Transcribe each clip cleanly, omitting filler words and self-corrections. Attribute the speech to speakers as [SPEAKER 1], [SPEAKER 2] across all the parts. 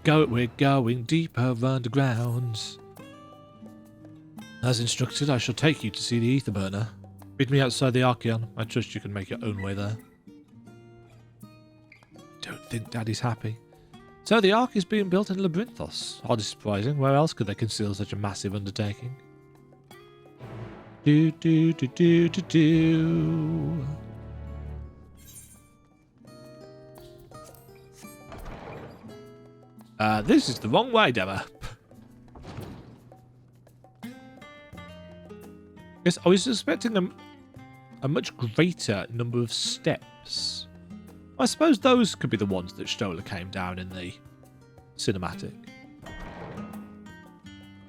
[SPEAKER 1] We're going deeper underground. As instructed, I shall take you to see the ether burner. Meet me outside the Archeon. I trust you can make your own way there. Don't think Daddy's happy. So the Ark is being built in Labyrinthos. Hardly surprising. Where else could they conceal such a massive undertaking? Do do do do do do. This is the wrong way, Demma. Yes, I was expecting a much greater number of steps. I suppose those could be the ones that Stola came down in the cinematic.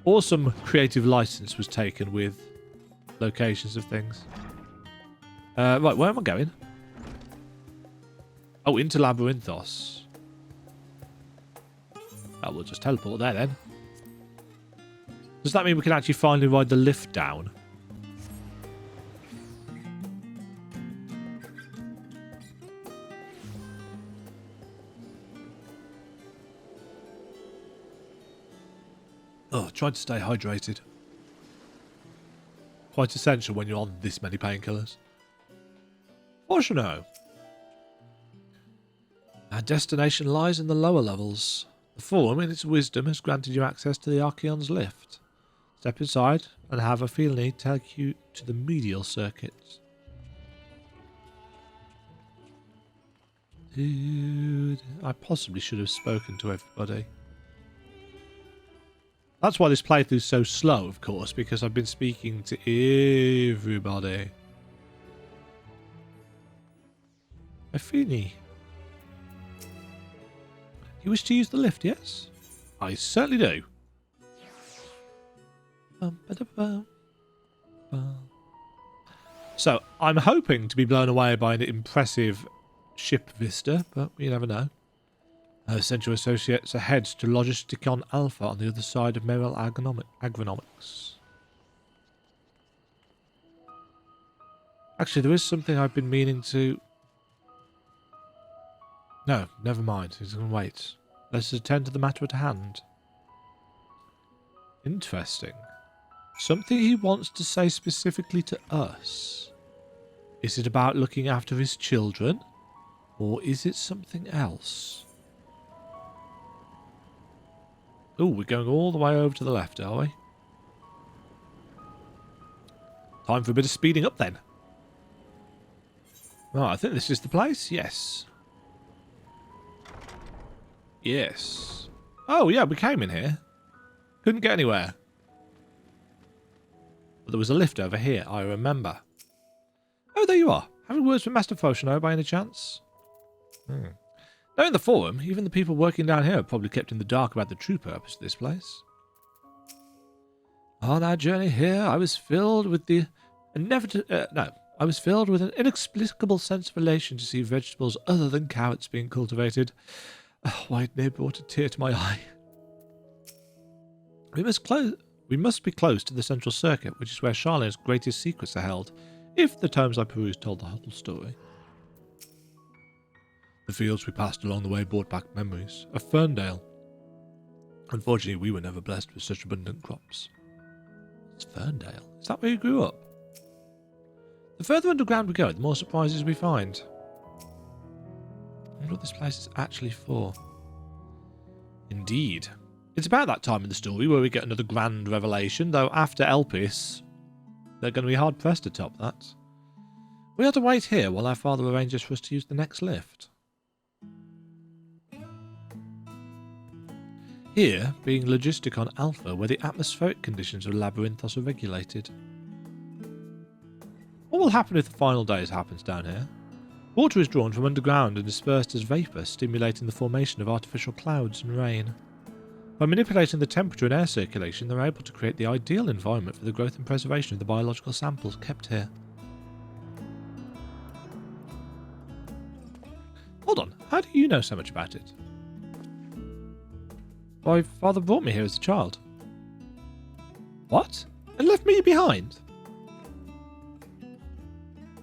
[SPEAKER 1] Or some creative license was taken with locations of things. Right, where am I going? Oh, into Labyrinthos. Oh, we'll just teleport there then. Does that mean we can actually finally ride the lift down? Oh, trying to stay hydrated. Quite essential when you're on this many painkillers. Fortunate. Our destination lies in the lower levels. The Forum, in its wisdom, has granted you access to the Archeon's lift. Step inside and have a field need take you to the medial circuit. Dude, I possibly should have spoken to everybody. That's why this playthrough is so slow, of course, because I've been speaking to everybody. Afini. You wish to use the lift, yes? I certainly do. So, I'm hoping to be blown away by an impressive ship vista, but you never know. Central Associates are heads to Logisticon Alpha on the other side of Meryl Agronomics. Actually, there is something I've been meaning to... No, never mind. He's going to wait. Let's attend to the matter at hand. Interesting. Something he wants to say specifically to us. Is it about looking after his children? Or is it something else? Oh, we're going all the way over to the left, are we? Time for a bit of speeding up then. Right, I think this is the place. Yes. Yes. Oh, yeah, we came in here. Couldn't get anywhere. But there was a lift over here, I remember. Oh, there you are. Having words with Master Foshono by any chance? Knowing the Forum, even the people working down here are probably kept in the dark about the true purpose of this place. On our journey here, I was filled with the I was filled with an inexplicable sense of elation to see vegetables other than carrots being cultivated. Oh, why it nearly brought a tear to my eye. We must be close to the central circuit, which is where Charlene's greatest secrets are held, if the tomes I perused told the whole story. The fields we passed along the way brought back memories of Ferndale. Unfortunately, we were never blessed with such abundant crops. It's Ferndale. Is that where you grew up? The further underground we go, the more surprises we find. I wonder what this place is actually for. Indeed. It's about that time in the story where we get another grand revelation, though after Elpis, they're going to be hard-pressed to top that. We have to wait here while our father arranges for us to use the next lift. Here, being Logisticon Alpha, where the atmospheric conditions of Labyrinthos are regulated. What will happen if the final days happens down here? Water is drawn from underground and dispersed as vapour, stimulating the formation of artificial clouds and rain. By manipulating the temperature and air circulation, they're able to create the ideal environment for the growth and preservation of the biological samples kept here. Hold on, how do you know so much about it? My father brought me here as a child. What? And left me behind?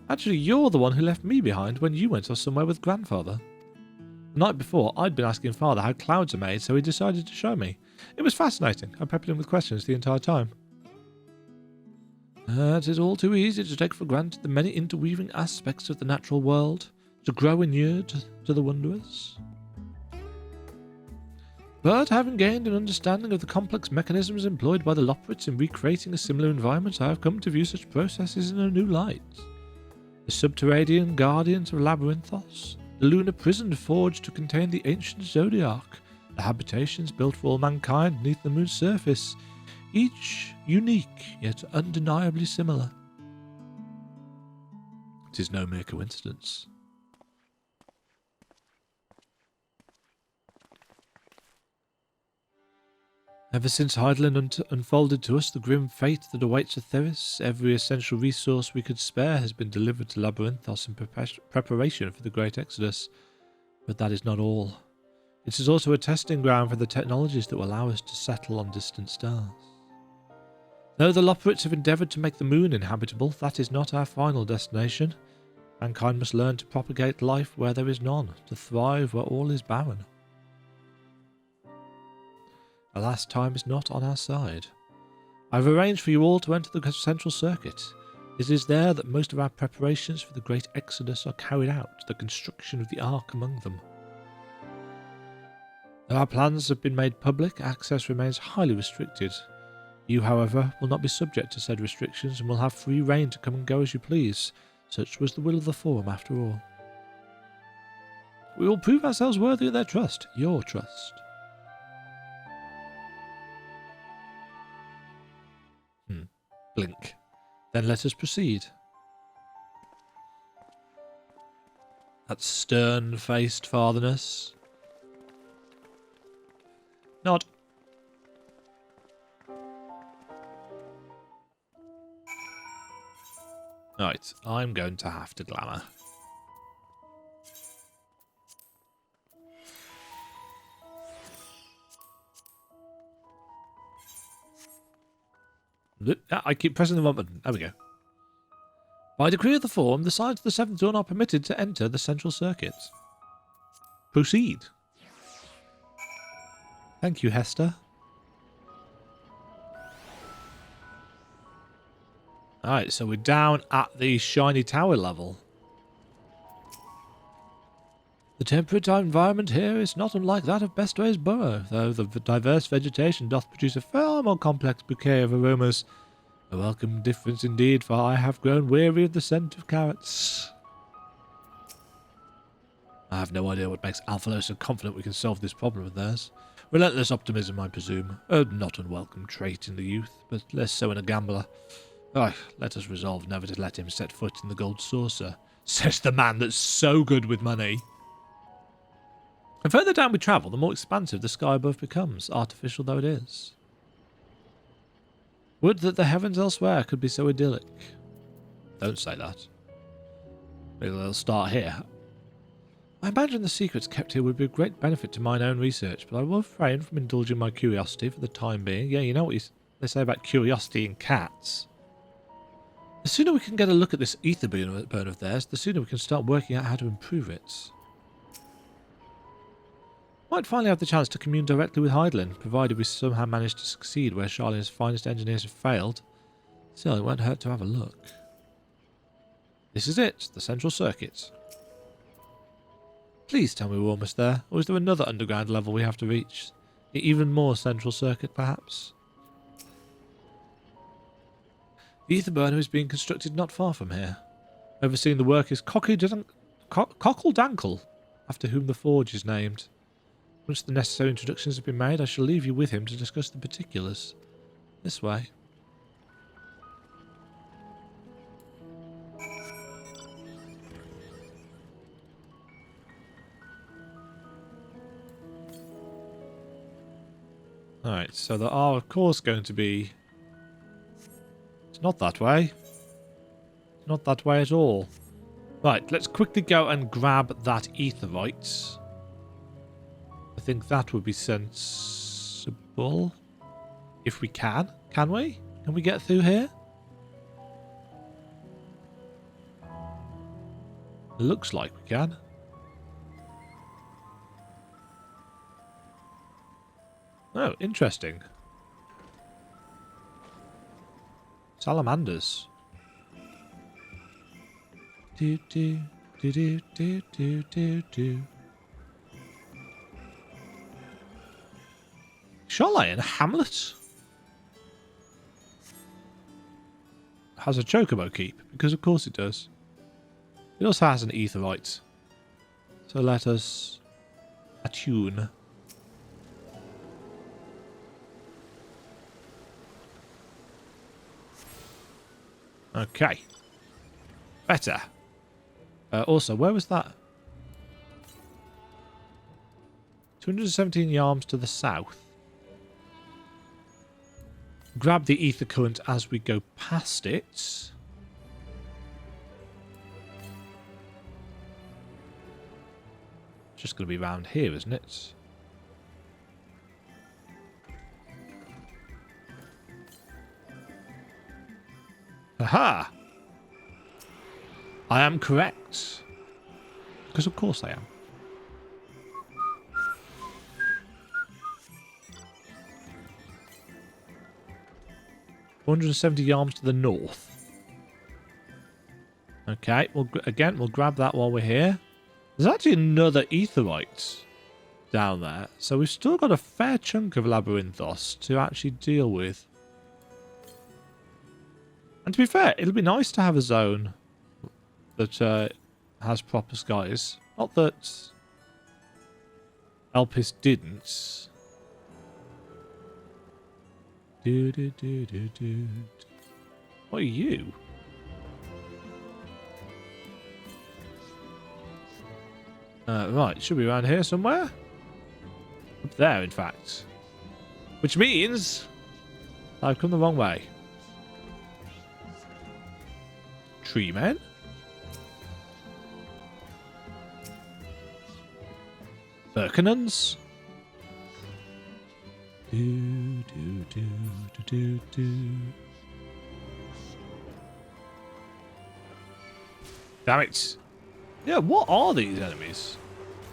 [SPEAKER 1] Actually, you're the one who left me behind when you went off somewhere with grandfather. The night before, I'd been asking Father how clouds are made, so he decided to show me. It was fascinating. I peppered him with questions the entire time. It is all too easy to take for granted the many interweaving aspects of the natural world, to grow inured to the wonders. But having gained an understanding of the complex mechanisms employed by the Loporrits in recreating a similar environment, I have come to view such processes in a new light. The subterranean guardians of Labyrinthos, the lunar prison forged to contain the ancient Zodiac, the habitations built for all mankind beneath the moon's surface, each unique yet undeniably similar. It is no mere coincidence. Ever since Heidelin unfolded to us the grim fate that awaits Atheris, every essential resource we could spare has been delivered to Labyrinthos in preparation for the Great Exodus. But that is not all. It is also a testing ground for the technologies that will allow us to settle on distant stars. Though the Loporrits have endeavoured to make the moon inhabitable, that is not our final destination. Mankind must learn to propagate life where there is none, to thrive where all is barren. Alas, time is not on our side. I have arranged for you all to enter the central circuit. It is there that most of our preparations for the Great Exodus are carried out, the construction of the Ark among them. Though our plans have been made public, access remains highly restricted. You, however, will not be subject to said restrictions and will have free rein to come and go as you please. Such was the will of the Forum, after all. We will prove ourselves worthy of their trust, your trust. Blink. Then let us proceed. That stern-faced fatherness. Nod. Right, I'm going to have to glamour. I keep pressing the wrong button. There we go. By decree of the Forum, the signs of the Seventh Dawn are permitted to enter the central circuit. Proceed. Thank you, Hester. Alright, so we're down at the shiny tower level. The temperate environment here is not unlike that of Bestway's Burrow, though the diverse vegetation doth produce a far more complex bouquet of aromas. A welcome difference indeed, for I have grown weary of the scent of carrots. I have no idea what makes Alphalo so confident we can solve this problem of theirs. Relentless optimism, I presume. A not unwelcome trait in the youth, but less so in a gambler. Let us resolve never to let him set foot in the gold saucer, says the man that's so good with money. The further down we travel, the more expansive the sky above becomes, artificial though it is. Would that the heavens elsewhere could be so idyllic. Don't say that. Maybe they'll start here. I imagine the secrets kept here would be of great benefit to mine own research, but I will refrain from indulging my curiosity for the time being. Yeah, you know what they say about curiosity in cats. The sooner we can get a look at this ether burn of theirs, the sooner we can start working out how to improve it. Might finally have the chance to commune directly with Heidelin, provided we somehow manage to succeed where Charlene's finest engineers have failed. Still, it won't hurt to have a look. This is it, the central circuit. Please tell me we're almost there, or is there another underground level we have to reach? An even more central circuit, perhaps? The ether burner is being constructed not far from here. Overseeing the work is Cockle Dankle, after whom the forge is named. Once the necessary introductions have been made, I shall leave you with him to discuss the particulars. This way. Alright, so there are of course going to be... It's not that way. It's not that way at all. Right, let's quickly go and grab that etherite. I think that would be sensible. If we can. Can we? Can we get through here? It looks like we can. Oh, interesting. Salamanders. Do do do do do do do do. Shoreline Hamlet has a chocobo keep, because of course it does. It also has an etherite. So let us attune. Okay. Better. Also, where was that? 217 yards to the south. Grab the ether current as we go past it. Just going to be round here, isn't it? Aha! I am correct. Because of course I am. $170 yards to the north. Okay, we'll grab that while we're here. There's actually another etherite down there, so we've still got a fair chunk of labyrinthos to actually deal with. And to be fair, it'll be nice to have a zone that has proper skies. Not that Elpis didn't. What are you? Right, should be around here somewhere. Up there, in fact. Which means I've come the wrong way. Tree men? Birkenans? Damn it. Yeah, what are these enemies?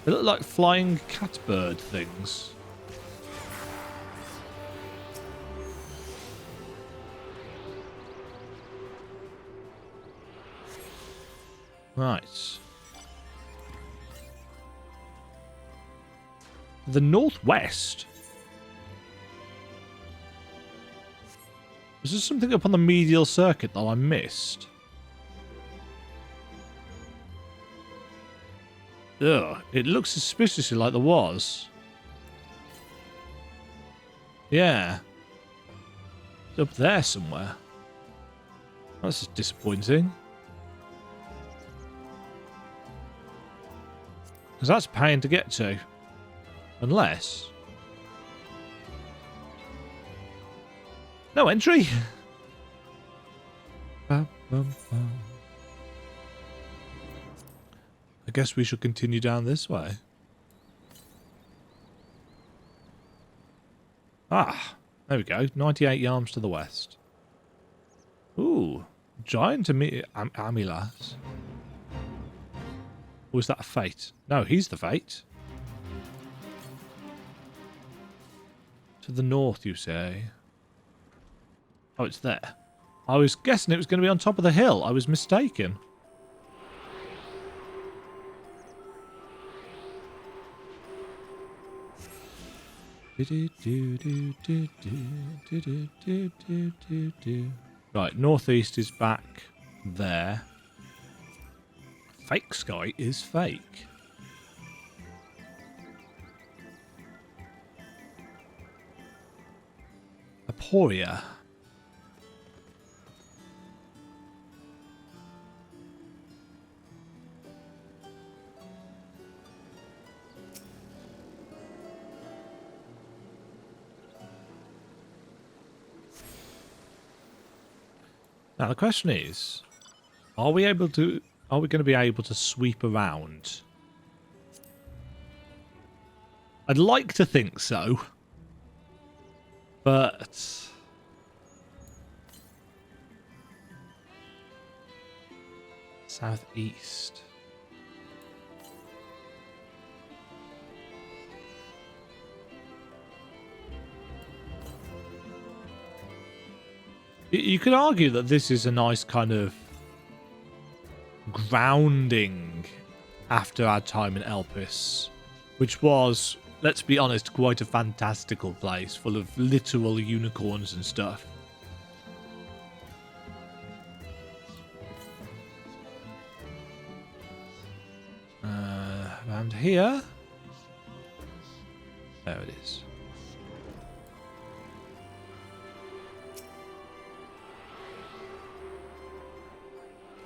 [SPEAKER 1] They look like flying catbird things. Right. The northwest. Is there something up on the medial circuit that I missed? Ugh, it looks suspiciously like there was. Yeah. It's up there somewhere. That's disappointing. Because that's a pain to get to. Unless... No entry! Bum, bum, bum. I guess we should continue down this way. Ah, there we go. 98 yards to the west. Ooh, giant Amilas. Or is that a fate? No, he's the fate. To the north, you say? Oh, it's there. I was guessing it was going to be on top of the hill. I was mistaken. Right, northeast is back there. Fake sky is fake. Aporia. Now the question is, are we going to be able to sweep around? I'd like to think so. But southeast. You could argue that this is a nice kind of grounding after our time in Elpis, which was, let's be honest, quite a fantastical place full of literal unicorns and stuff. Around here. There it is.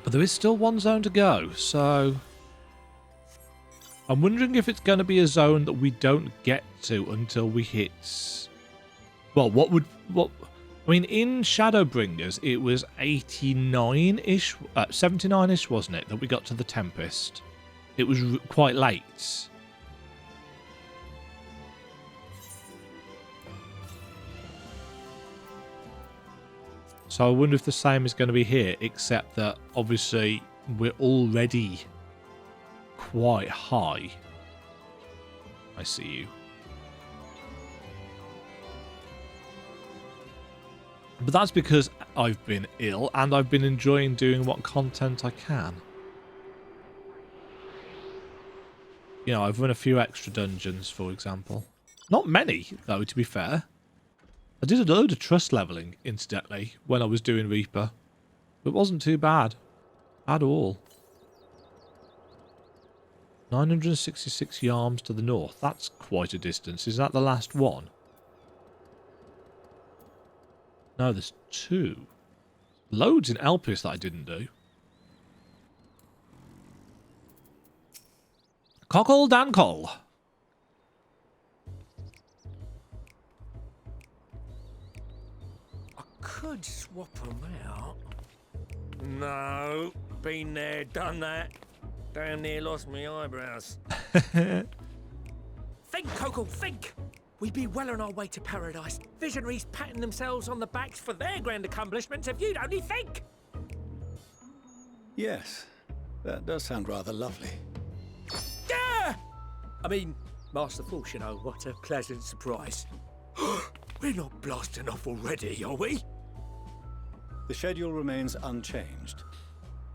[SPEAKER 1] But there is still one zone to go, so I'm wondering if it's going to be a zone that we don't get to until we hit... Well, I mean, in Shadowbringers, it was 89-ish, 79-ish, wasn't it, that we got to the Tempest. It was quite late. So I wonder if the same is going to be here, except that obviously we're already quite high. I see you. But that's because I've been ill and I've been enjoying doing what content I can. You know, I've run a few extra dungeons, for example. Not many, though, to be fair. I did a load of trust leveling, incidentally, when I was doing Reaper. It wasn't too bad. At all. 966 yarms to the north. That's quite a distance. Is that the last one? No, there's two. Loads in Elpis that I didn't do. Cockle Dankle.
[SPEAKER 2] I could swap them out. No, been there, done that. Damn near lost my eyebrows. Think, Cockle, think! We'd be well on our way to paradise. Visionaries patting themselves on the backs for their grand accomplishments if you'd only think!
[SPEAKER 3] Yes, that does sound rather lovely.
[SPEAKER 2] Yeah! I mean, Master Force, you know, what a pleasant surprise. We're not blasting off already, are we?
[SPEAKER 3] The schedule remains unchanged,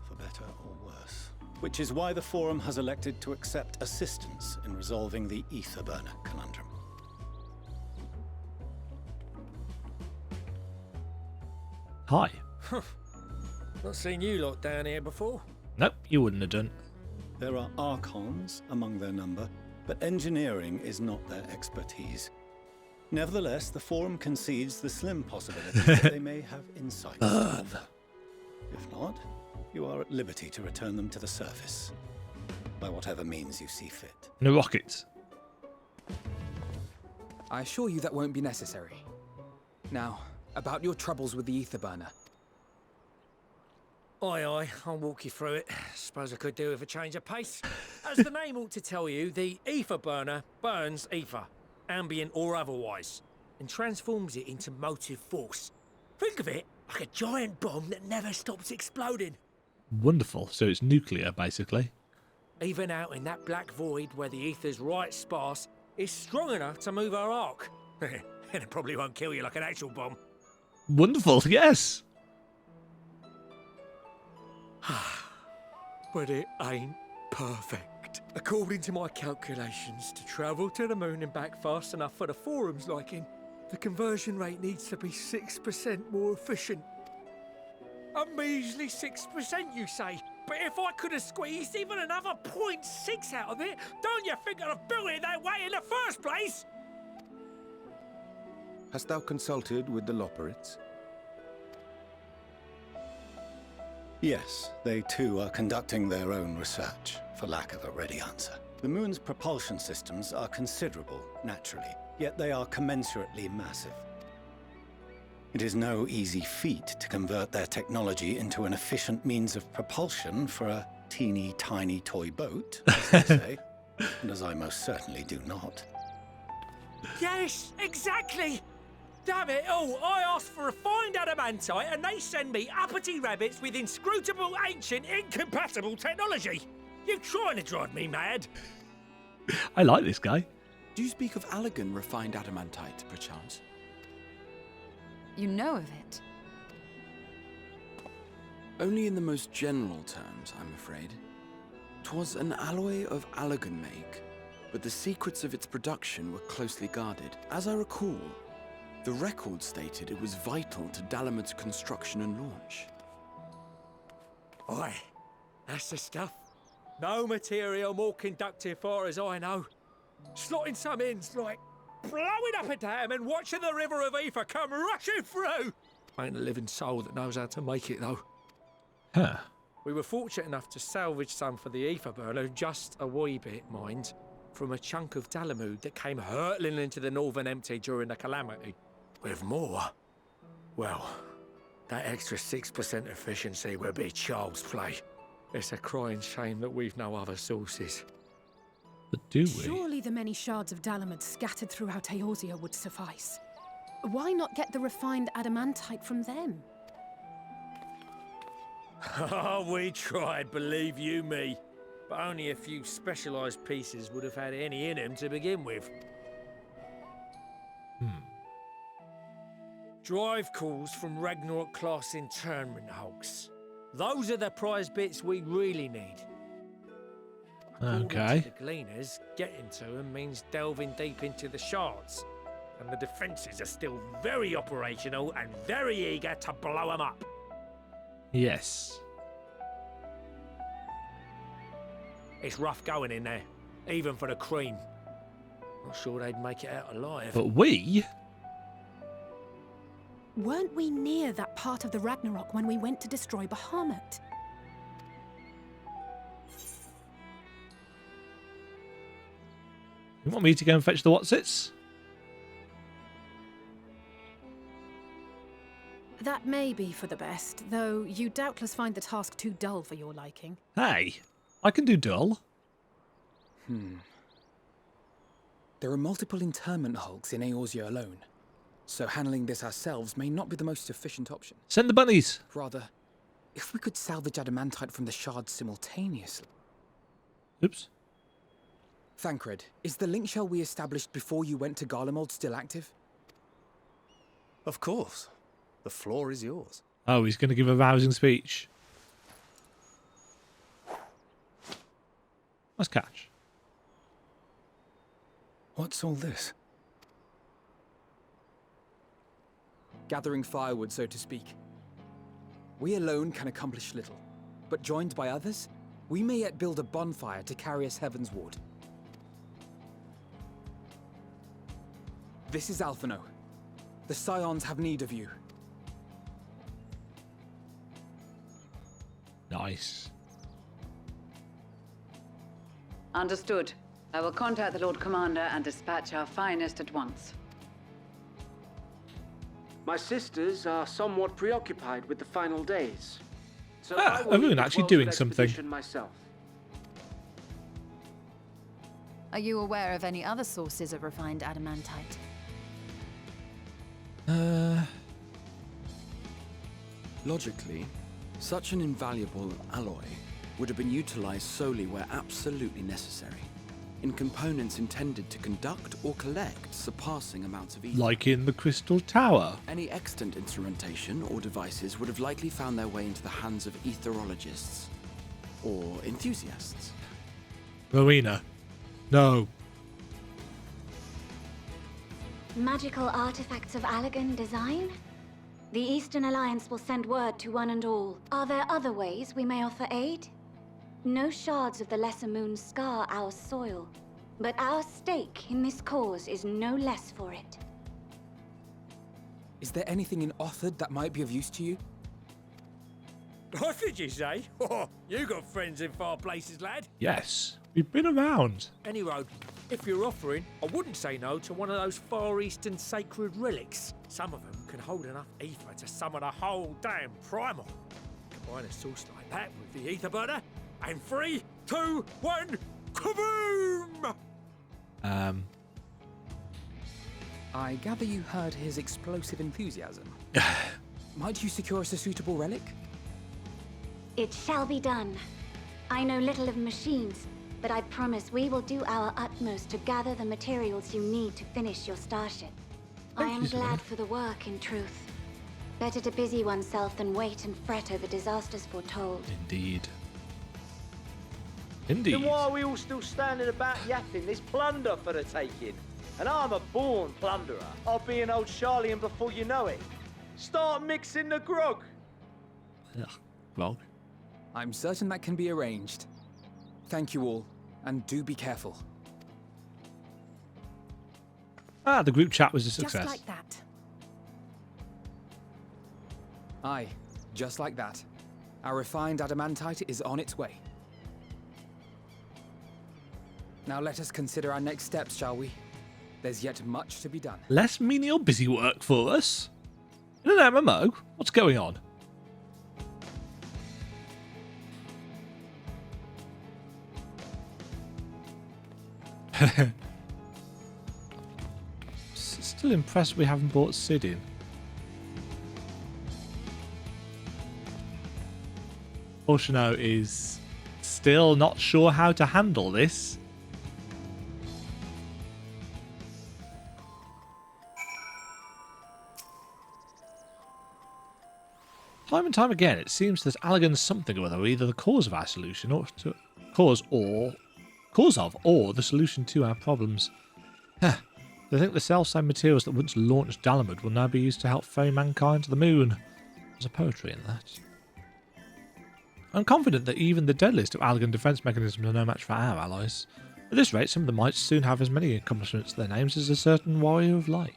[SPEAKER 3] for better or worse. Which is why the Forum has elected to accept assistance in resolving the ether burner conundrum.
[SPEAKER 1] Hi.
[SPEAKER 2] Not seen you lot down here before.
[SPEAKER 1] Nope, you wouldn't have done.
[SPEAKER 3] There are Archons among their number, but engineering is not their expertise. Nevertheless, the Forum concedes the slim possibility that they may have insights to offer. If not, you are at liberty to return them to the surface, by whatever means you see fit.
[SPEAKER 1] No rockets.
[SPEAKER 4] I assure you that won't be necessary. Now, about your troubles with the ether burner.
[SPEAKER 2] Aye, aye, I'll walk you through it. Suppose I could do with a change of pace. As the name ought to tell you, the ether burner burns ether, ambient or otherwise, and transforms it into motive force. Think of it like a giant bomb that never stops exploding.
[SPEAKER 1] Wonderful. So it's nuclear, basically.
[SPEAKER 2] Even out in that black void where the ether's right sparse, it's strong enough to move our arc. And it probably won't kill you like an actual bomb.
[SPEAKER 1] Wonderful, yes.
[SPEAKER 2] But it ain't perfect. According to my calculations, to travel to the moon and back fast enough for the Forum's liking, the conversion rate needs to be 6% more efficient. A measly 6%, you say? But if I could have squeezed even another 0.6 out of it, don't you think I'd have built it that way in the first place?
[SPEAKER 5] Hast thou consulted with the Loperites?
[SPEAKER 3] Yes, they too are conducting their own research, for lack of a ready answer. The moon's propulsion systems are considerable, naturally, yet they are commensurately massive. It is no easy feat to convert their technology into an efficient means of propulsion for a teeny tiny toy boat, as they say, and as I most certainly do not.
[SPEAKER 2] Yes, exactly! Damn it all, I asked for refined adamantite and they send me uppity rabbits with inscrutable, ancient, incompatible technology. You trying to drive me mad?
[SPEAKER 1] I like this guy.
[SPEAKER 4] Do you speak of Allegan refined adamantite, perchance?
[SPEAKER 6] You know of it?
[SPEAKER 5] Only in the most general terms, I'm afraid. 'Twas an alloy of Allagan make, but the secrets of its production were closely guarded. As I recall, the record stated it was vital to Dalamud's construction and launch.
[SPEAKER 2] Aye, that's the stuff. No material more conductive far as I know. Slotting some ends like blowing up a dam and watching the river of ether come rushing through. Ain't a living soul that knows how to make it though.
[SPEAKER 1] Huh.
[SPEAKER 2] We were fortunate enough to salvage some for the ether burner, just a wee bit, mind, from a chunk of Dalamud that came hurtling into the Northern Empty during the calamity. With more, well, that extra 6% efficiency will be child's play. It's a crying shame that we've no other sources.
[SPEAKER 1] But do we?
[SPEAKER 6] Surely the many shards of Dalamud scattered throughout Eorzea would suffice. Why not get the refined adamantite from them?
[SPEAKER 2] Oh, we tried, believe you me. But only a few specialised pieces would have had any in them to begin with. Drive calls from Ragnarok-class internment hulks. Those are the prize bits we really need. According
[SPEAKER 1] Okay.
[SPEAKER 2] to the Gleaners, getting to them means delving deep into the shards. And the defences are still very operational and very eager to blow them up.
[SPEAKER 1] Yes.
[SPEAKER 2] It's rough going in there, even for the cream. Not sure they'd make it out alive.
[SPEAKER 1] But we?
[SPEAKER 6] Weren't we near that part of the Ragnarok when we went to destroy Bahamut?
[SPEAKER 1] You want me to go and fetch the Watsits?
[SPEAKER 6] That may be for the best, though you doubtless find the task too dull for your liking.
[SPEAKER 1] Hey, I can do dull.
[SPEAKER 4] There are multiple internment hulks in Eorzea alone, so handling this ourselves may not be the most efficient option.
[SPEAKER 1] Send the bunnies.
[SPEAKER 4] Rather, if we could salvage adamantite from the shards simultaneously.
[SPEAKER 1] Oops.
[SPEAKER 4] Thancred, is the link shell we established before you went to Garlemald still active?
[SPEAKER 7] Of course. The floor is yours.
[SPEAKER 1] Oh, he's going to give a rousing speech. Nice catch.
[SPEAKER 3] What's all this?
[SPEAKER 4] Gathering firewood, so to speak. We alone can accomplish little, but joined by others, we may yet build a bonfire to carry us heavensward. This is Alphino. The Scions have need of you.
[SPEAKER 1] Nice.
[SPEAKER 8] Understood. I will contact the Lord Commander and dispatch our finest at once.
[SPEAKER 9] My sisters are somewhat preoccupied with the final days, so
[SPEAKER 1] Ah,
[SPEAKER 9] I will
[SPEAKER 1] everyone
[SPEAKER 9] lead the
[SPEAKER 1] actually
[SPEAKER 9] 12th
[SPEAKER 1] doing something.
[SPEAKER 9] expedition myself.
[SPEAKER 10] Are you aware of any other sources of refined adamantite?
[SPEAKER 5] Logically, such an invaluable alloy would have been utilized solely where absolutely necessary, in components intended to conduct or collect surpassing amounts of ether.
[SPEAKER 1] Like in the Crystal Tower.
[SPEAKER 5] Any extant instrumentation or devices would have likely found their way into the hands of etherologists or enthusiasts.
[SPEAKER 1] Rowena. No.
[SPEAKER 11] Magical artifacts of Allagan design? The Eastern Alliance will send word to one and all. Are there other ways we may offer aid? No shards of the Lesser Moon scar our soil, but our stake in this cause is no less for it.
[SPEAKER 4] Is there anything in Othard that might be of use to you?
[SPEAKER 2] What did you say? Oh, you got friends in far places, lad.
[SPEAKER 1] Yes. We've been around.
[SPEAKER 2] Any road, if you're offering, I wouldn't say no to one of those Far Eastern sacred relics. Some of them can hold enough ether to summon a whole damn primal. Combine a source like that with the ether burner, and 3, 2, 1, kaboom!
[SPEAKER 4] I gather you heard his explosive enthusiasm. Might you secure us a suitable relic?
[SPEAKER 11] It shall be done. I know little of machines, but I promise we will do our utmost to gather the materials you need to finish your starship. I am glad for the work, in truth. Better to busy oneself than wait and fret over disasters foretold.
[SPEAKER 1] Indeed. Indeed.
[SPEAKER 9] Then why are we all still standing about yapping? There's plunder for the taking. And I'm a born plunderer. I'll be an old Charlian before you know it. Start mixing the grog.
[SPEAKER 1] Ugh, grog.
[SPEAKER 4] I'm certain that can be arranged. Thank you all, and do be careful.
[SPEAKER 1] Ah, the group chat was a success.
[SPEAKER 6] Just like that.
[SPEAKER 4] Aye, just like that. Our refined adamantite is on its way. Now let us consider our next steps, shall we? There's yet much to be done.
[SPEAKER 1] Less menial busy work for us? In an MMO? What's going on? Still impressed we haven't brought Sid in. Oshino is still not sure how to handle this. Time and time again, it seems that Allagan's something or other are either the cause of our solution, or cause of, or the solution to our problems. Huh. They think the self-same materials that once launched Dalamud will now be used to help ferry mankind to the moon. There's a poetry in that. I'm confident that even the deadliest of Allagan defence mechanisms are no match for our allies. At this rate, some of them might soon have as many accomplishments to their names as a certain warrior of light.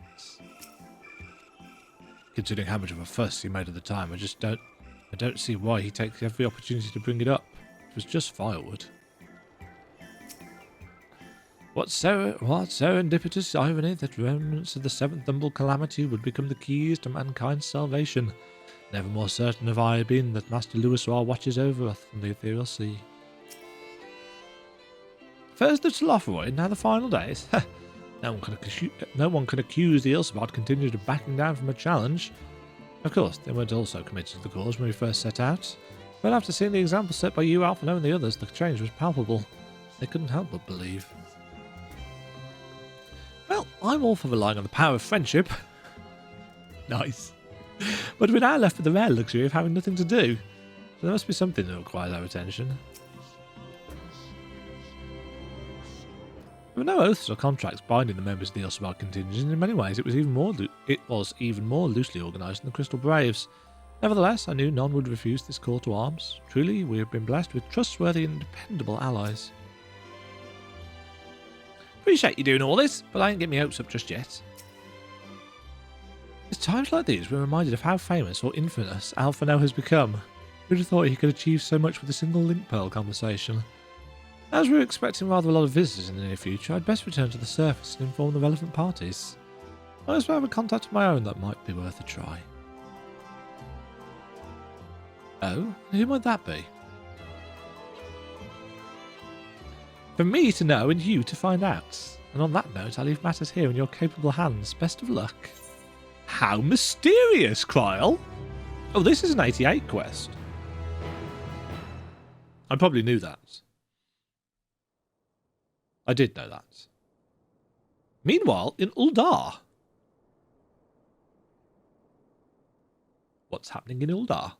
[SPEAKER 1] Considering how much of a fuss he made at the time, I don't see why he takes every opportunity to bring it up. It was just firewood. What serendipitous irony that remnants of the seventh Humble Calamity would become the keys to mankind's salvation. Never more certain have I been that Master Louisoir watches over us from the ethereal sea. First the Telophoroid, now the final days. No one can accuse the Ilsebard contingent of backing down from a challenge. Of course, they weren't also committed to the cause when we first set out. But after seeing the example set by you, Alpha, and the others, the change was palpable. They couldn't help but believe. Well, I'm all for relying on the power of friendship. Nice. But we're now left with the rare luxury of having nothing to do. So there must be something that requires our attention. There were no oaths or contracts binding the members of the Ilsebard contingent, and in many ways it was even more loosely organised than the Crystal Braves. Nevertheless, I knew none would refuse this call to arms. Truly, we have been blessed with trustworthy and dependable allies. Appreciate you doing all this, but I ain't getting my hopes up just yet. It's times like these we're reminded of how famous or infamous Alphano has become. Who'd have thought he could achieve so much with a single link pearl conversation? As we're expecting rather a lot of visitors in the near future, I'd best return to the surface and inform the relevant parties. I also have a contact of my own that might be worth a try. Oh, who might that be? For me to know and you to find out. And on that note, I leave matters here in your capable hands. Best of luck. How mysterious, Kryl! Oh, this is an 88 quest. I probably knew that. I did know that. Meanwhile, in Uldar. What's happening in Uldar?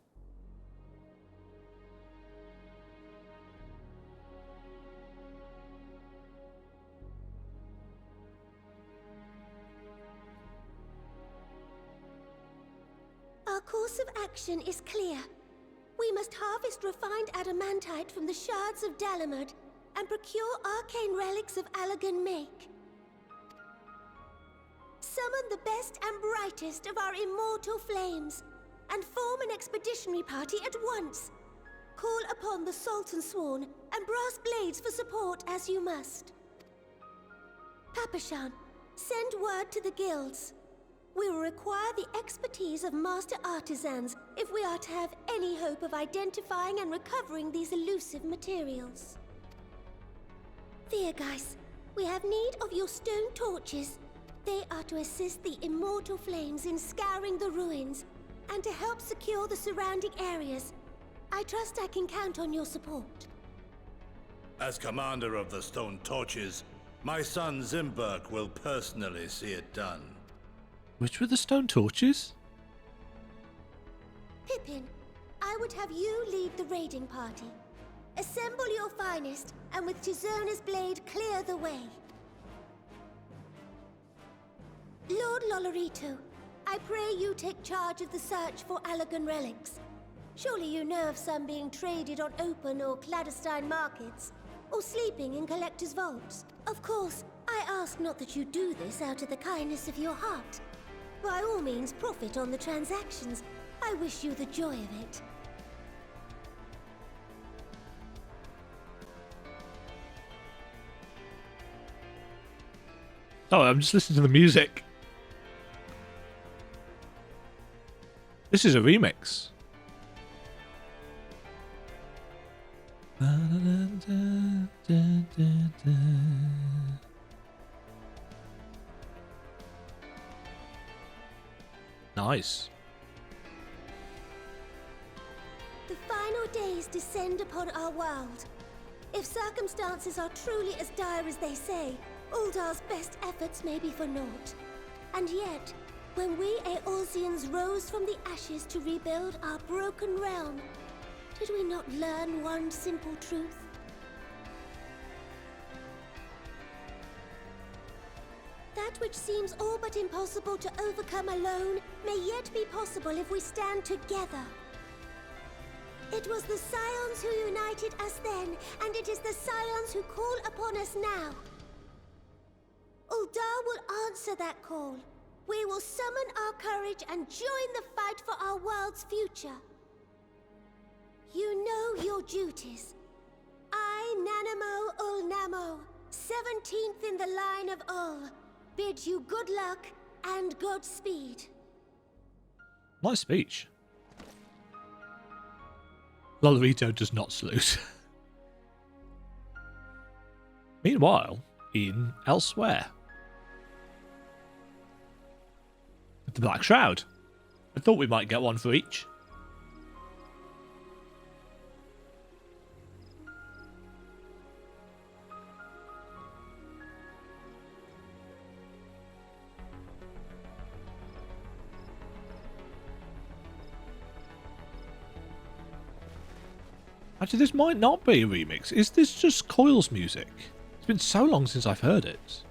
[SPEAKER 12] Our course of action is clear. We must harvest refined adamantite from the shards of Dalamud and procure arcane relics of Allagan make. Summon the best and brightest of our immortal flames, and form an expeditionary party at once. Call upon the Sultan Sworn and Brass Blades for support as you must. Papashan, send word to the guilds. We will require the expertise of master artisans if we are to have any hope of identifying and recovering these elusive materials. Theurgeist, we have need of your stone torches. They are to assist the immortal flames in scouring the ruins and to help secure the surrounding areas. I trust I can count on your support.
[SPEAKER 13] As commander of the Stone Torches, my son Zimberk will personally see it done.
[SPEAKER 1] Which were the stone torches?
[SPEAKER 12] Pippin, I would have you lead the raiding party. Assemble your finest, and with Tizona's blade, clear the way. Lord Lolorito, I pray you take charge of the search for Allagan relics. Surely you know of some being traded on open or clandestine markets, or sleeping in collectors' vaults. Of course, I ask not that you do this out of the kindness of your heart. By all means, profit on the transactions. I wish you the joy of it.
[SPEAKER 1] Oh, I'm just listening to the music. This is a remix. Nice.
[SPEAKER 12] The final days descend upon our world. If circumstances are truly as dire as they say, Uldar's best efforts may be for naught. And yet, when we Eorzeans rose from the ashes to rebuild our broken realm, did we not learn one simple truth? That which seems all but impossible to overcome alone may yet be possible if we stand together. It was the Scions who united us then, and it is the Scions who call upon us now. Uldar will answer that call. We will summon our courage and join the fight for our world's future. You know your duties. I, Nanamo Ulnamo, 17th in the line of Ul, bid you good luck and Godspeed.
[SPEAKER 1] Nice speech. Lolorito does not salute. Meanwhile, in elsewhere. The Black Shroud. I thought we might get one for each. Actually, this might not be a remix. Is this just Coil's music? It's been so long since I've heard it.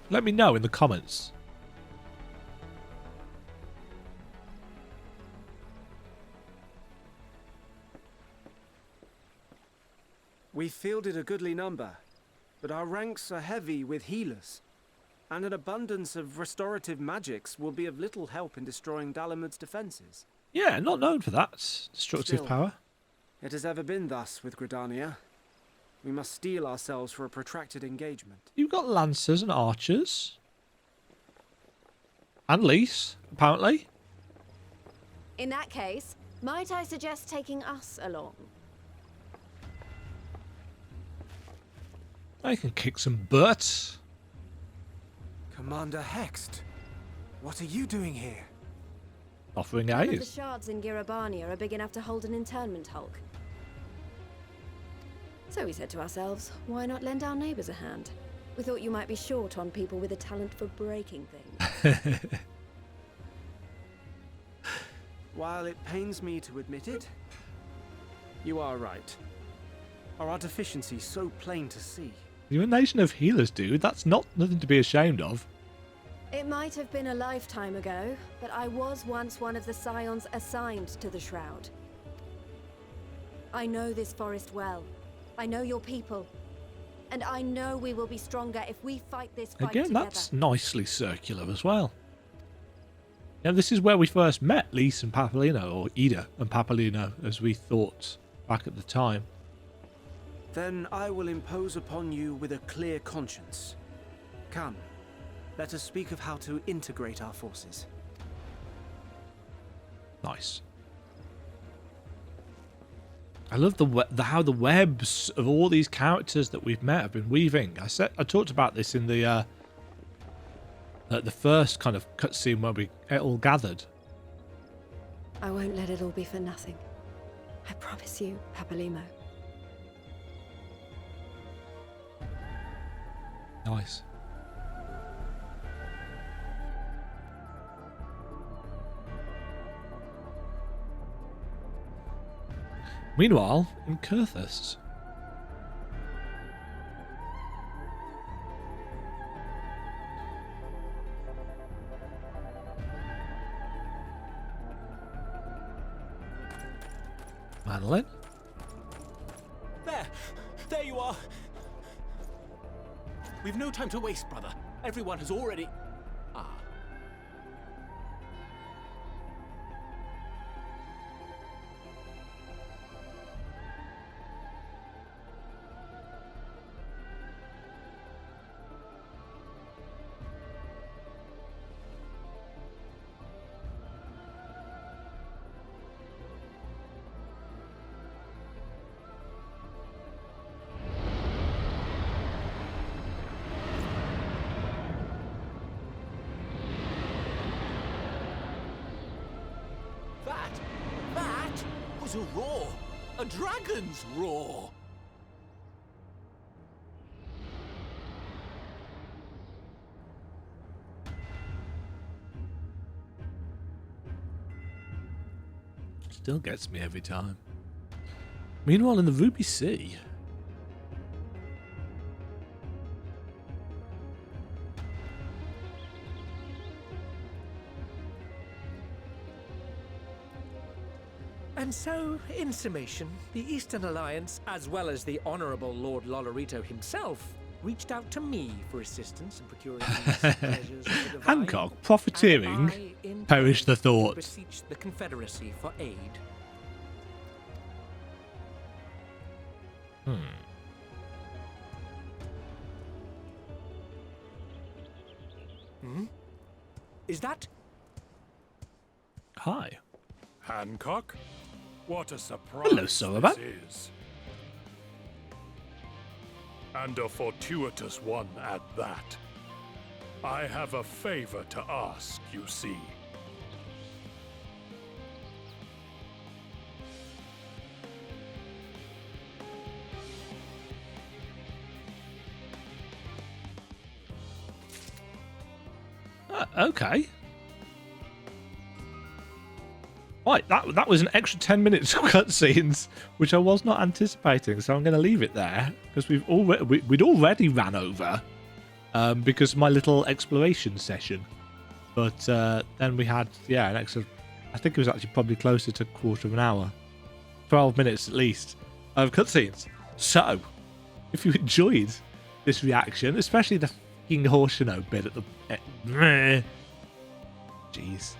[SPEAKER 1] Let me know in the comments.
[SPEAKER 14] We fielded a goodly number, but our ranks are heavy with healers, and an abundance of restorative magics will be of little help in destroying Dalamud's defenses.
[SPEAKER 1] Yeah, not known for that. Destructive
[SPEAKER 14] Still,
[SPEAKER 1] power.
[SPEAKER 14] It has ever been thus with Gridania. We must steel ourselves for a protracted engagement.
[SPEAKER 1] You've got lancers and archers. And Lys, apparently.
[SPEAKER 15] In that case, might I suggest taking us along?
[SPEAKER 1] I can kick some butt.
[SPEAKER 14] Commander Hext, what are you doing here?
[SPEAKER 1] Offering
[SPEAKER 15] None of
[SPEAKER 1] aid.
[SPEAKER 15] the shards in Girabania are big enough to hold an internment hulk. So we said to ourselves, why not lend our neighbours a hand? We thought you might be short on people with a talent for breaking things.
[SPEAKER 14] While it pains me to admit it, you are right. Our deficiency so plain to see.
[SPEAKER 1] You're a nation of healers, dude. That's not nothing to be ashamed of.
[SPEAKER 15] It might have been a lifetime ago, but I was once one of the Scions assigned to the Shroud. I know this forest well. I know your people. And I know we will be stronger if we fight this fight
[SPEAKER 1] Again,
[SPEAKER 15] together.
[SPEAKER 1] that's nicely circular as well. Now, this is where we first met Lys and Papalino, or Ida and Papalino, as we thought back at the time.
[SPEAKER 14] Then I will impose upon you with a clear conscience. Come, let us speak of how to integrate our forces.
[SPEAKER 1] Nice. I love how the webs of all these characters that we've met have been weaving. I talked about this in the first kind of cutscene where we all gathered.
[SPEAKER 15] I won't let it all be for nothing. I promise you, Papalimo.
[SPEAKER 1] Nice. Meanwhile, in Kurthus. Madeline?
[SPEAKER 16] There you are! We've no time to waste, brother. Everyone has already... Ah. That was a roar! A dragon's roar!
[SPEAKER 1] Still gets me every time. Meanwhile, in the Ruby Sea.
[SPEAKER 2] And so, in summation, the Eastern Alliance, as well as the Honourable Lord Lolorito himself, reached out to me for assistance in procuring these treasures of the divine,
[SPEAKER 1] Hancock, profiteering, perish the thought.
[SPEAKER 2] beseech the Confederacy for aid. Is that...
[SPEAKER 1] Hi.
[SPEAKER 17] Hancock? What a surprise
[SPEAKER 1] Hello, Sullivan.
[SPEAKER 17] this is. And a fortuitous one at that. I have a favor to ask, you see.
[SPEAKER 1] Okay. Right, that was an extra 10 minutes of cutscenes, which I was not anticipating, so I'm going to leave it there because we'd already ran over because of my little exploration session. But then we had an extra. I think it was actually probably closer to a quarter of an hour, 12 minutes at least of cutscenes. So, if you enjoyed this reaction, especially the fucking Horseshoe bit at the jeez.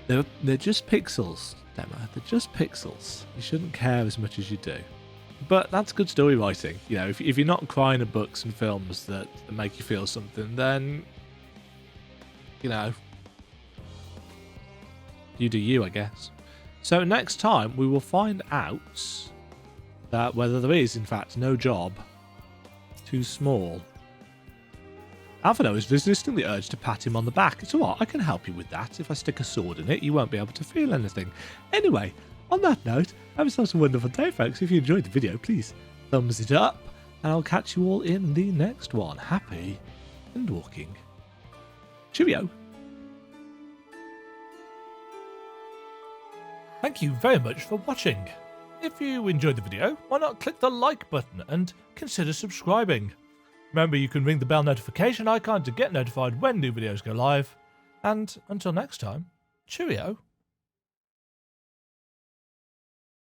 [SPEAKER 1] They're just pixels, Emma. They're just pixels. You shouldn't care as much as you do. But that's good story writing. You know, if you're not crying at books and films that make you feel something, then, you know, you do you, I guess. So next time we will find out that whether there is, in fact, no job too small. Alphino is resisting the urge to pat him on the back. It's alright, I can help you with that. If I stick a sword in it, you won't be able to feel anything. Anyway, on that note, have yourselves a wonderful day, folks. If you enjoyed the video, please thumbs it up, and I'll catch you all in the next one. Happy Endwalking. Cheerio. Thank you very much for watching. If you enjoyed the video, why not click the like button and consider subscribing. Remember, you can ring the bell notification icon to get notified when new videos go live. And until next time, cheerio.